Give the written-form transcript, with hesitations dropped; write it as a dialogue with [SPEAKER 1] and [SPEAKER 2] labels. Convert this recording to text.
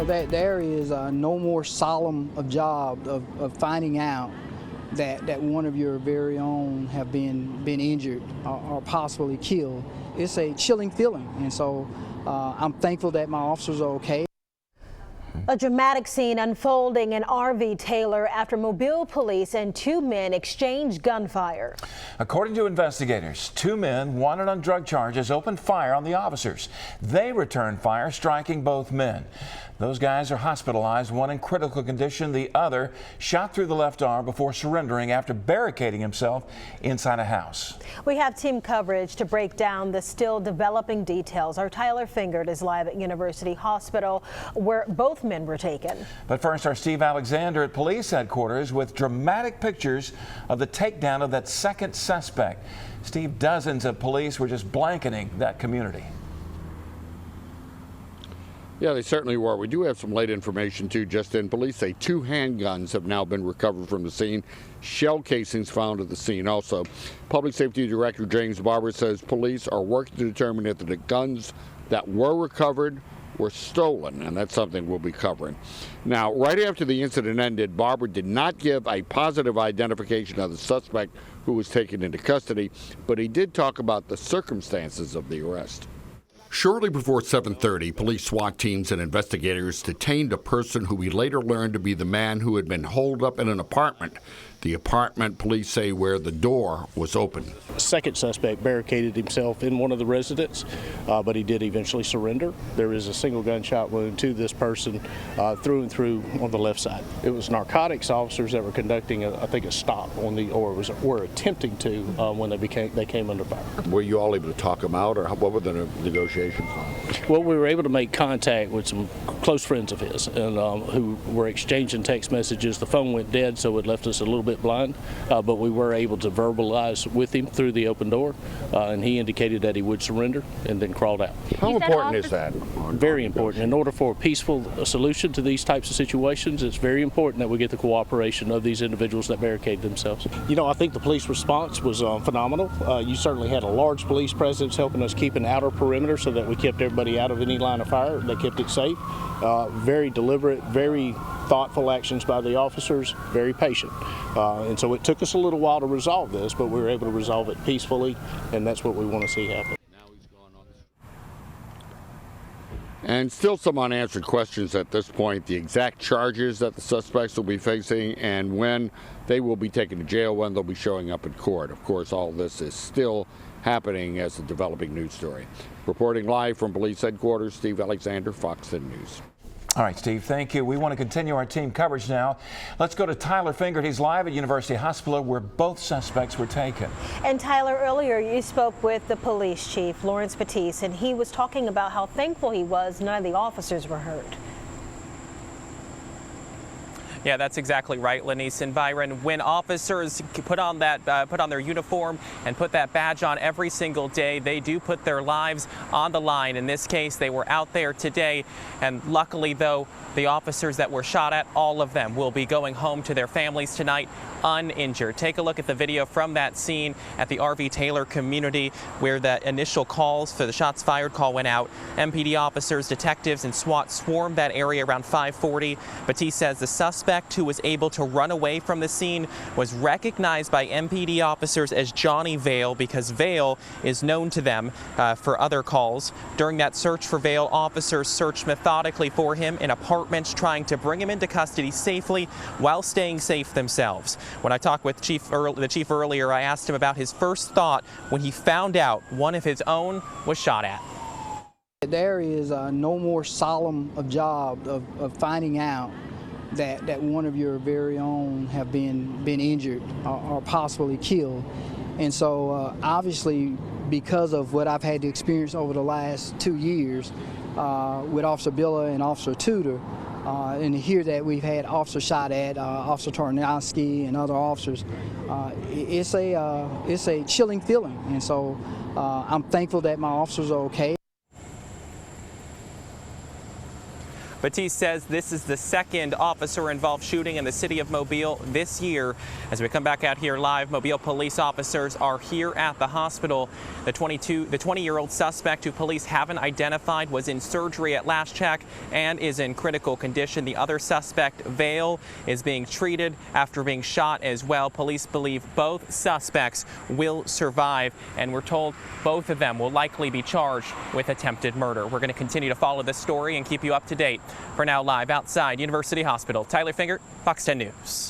[SPEAKER 1] there is no more solemn a job of finding out that one of your very own have been injured or possibly killed. It's a chilling feeling, and so I'm thankful that my officers are okay.
[SPEAKER 2] A dramatic scene unfolding in RV Taylor after Mobile police and two men exchanged gunfire.
[SPEAKER 3] According to investigators, two men wanted on drug charges opened fire on the officers. They returned fire, striking both men. Those guys are hospitalized, one in critical condition, the other shot through the left arm before surrendering after barricading himself inside a house.
[SPEAKER 2] We have team coverage to break down the still developing details. Our Tyler Fingert is live at University Hospital, where both men were taken. But
[SPEAKER 3] first, our Steve Alexander at police headquarters with dramatic pictures of the takedown of that second suspect. Steve, dozens of police were just blanketing that community.
[SPEAKER 4] Yeah, they certainly were. We do have some late information, too. Just in, police say 2 handguns have now been recovered from the scene. Shell casings found at the scene also. Public Safety Director James Barber says police are working to determine if the guns that were recovered were stolen, and that's something we'll be covering. Now, right after the incident ended, Barber did not give a positive identification of the suspect who was taken into custody, but he did talk about the circumstances of the arrest. Shortly before 7:30, police SWAT teams and investigators detained a person who we later learned to be the man who had been holed up in an apartment. The apartment, police say, where the door was open.
[SPEAKER 5] The second suspect barricaded himself in one of the residences, but he did eventually surrender. There is a single gunshot wound to this person through and through on the left side. It was narcotics officers that were conducting, I think, a stop on were attempting to when they came under fire.
[SPEAKER 4] Were you all able to talk them out, or what were the negotiations?
[SPEAKER 5] Well, we were able to make contact with some close friends of his, and who were exchanging text messages. The phone went dead, so it left us a little bit blind, but we were able to verbalize with him through the open door, and he indicated that he would surrender and then crawled out.
[SPEAKER 4] How important is that?
[SPEAKER 5] Very important. In order for a peaceful solution to these types of situations, it's very important that we get the cooperation of these individuals that barricade themselves. You know, I think the police response was phenomenal. You certainly had a large police presence helping us keep an outer perimeter so that we kept everybody out of any line of fire. They kept it safe. Very deliberate, very thoughtful actions by the officers, very patient. And so it took us a little while to resolve this, but we were able to resolve it peacefully, and that's what we want to see happen. And still some unanswered questions at this point. The exact charges that the suspects will be facing and when they will be taken to jail, when they'll be showing up in court. Of course, all this is still happening as a developing news story. Reporting live from police headquarters, Steve Alexander, Fox 10 News.
[SPEAKER 3] All right, Steve, thank you. We want to continue our team coverage now. Let's go to Tyler Fingert. He's live at University Hospital where both suspects were taken.
[SPEAKER 2] And Tyler, earlier you spoke with the police chief, Lawrence Battiste, and he was talking about how thankful he was none of the officers were hurt.
[SPEAKER 6] Yeah, that's exactly right, Lanice and Byron. When officers put on their uniform and put that badge on every single day, they do put their lives on the line. In this case, they were out there today, and luckily, though, the officers that were shot at, all of them will be going home to their families tonight uninjured. Take a look at the video from that scene at the RV Taylor community where that initial calls for the shots fired call went out. MPD officers, detectives, and SWAT swarmed that area around 5:40. Battiste says the suspect who was able to run away from the scene was recognized by MPD officers as Johnny Vale because Vale is known to them for other calls. During that search for Vale, officers searched methodically for him in apartments, trying to bring him into custody safely while staying safe themselves. When I talked with the chief earlier, I asked him about his first thought when he found out one of his own was shot at.
[SPEAKER 1] There is no more solemn a job of finding out that one of your very own have been injured or possibly killed. And so obviously, because of what I've had to experience over the last 2 years with Officer Billa and Officer Tudor, and to hear that we've had officers shot at, Officer Tarnowski and other officers, it's a chilling feeling. And so I'm thankful that my officers are okay.
[SPEAKER 6] Battiste says this is the second officer-involved shooting in the city of Mobile this year. As we come back out here live, Mobile police officers are here at the hospital. The 20-year-old suspect who police haven't identified was in surgery at last check and is in critical condition. The other suspect, Vale, is being treated after being shot as well. Police believe both suspects will survive, and we're told both of them will likely be charged with attempted murder. We're going to continue to follow this story and keep you up to date. For now, live outside University Hospital, Tyler Finger, Fox 10 News.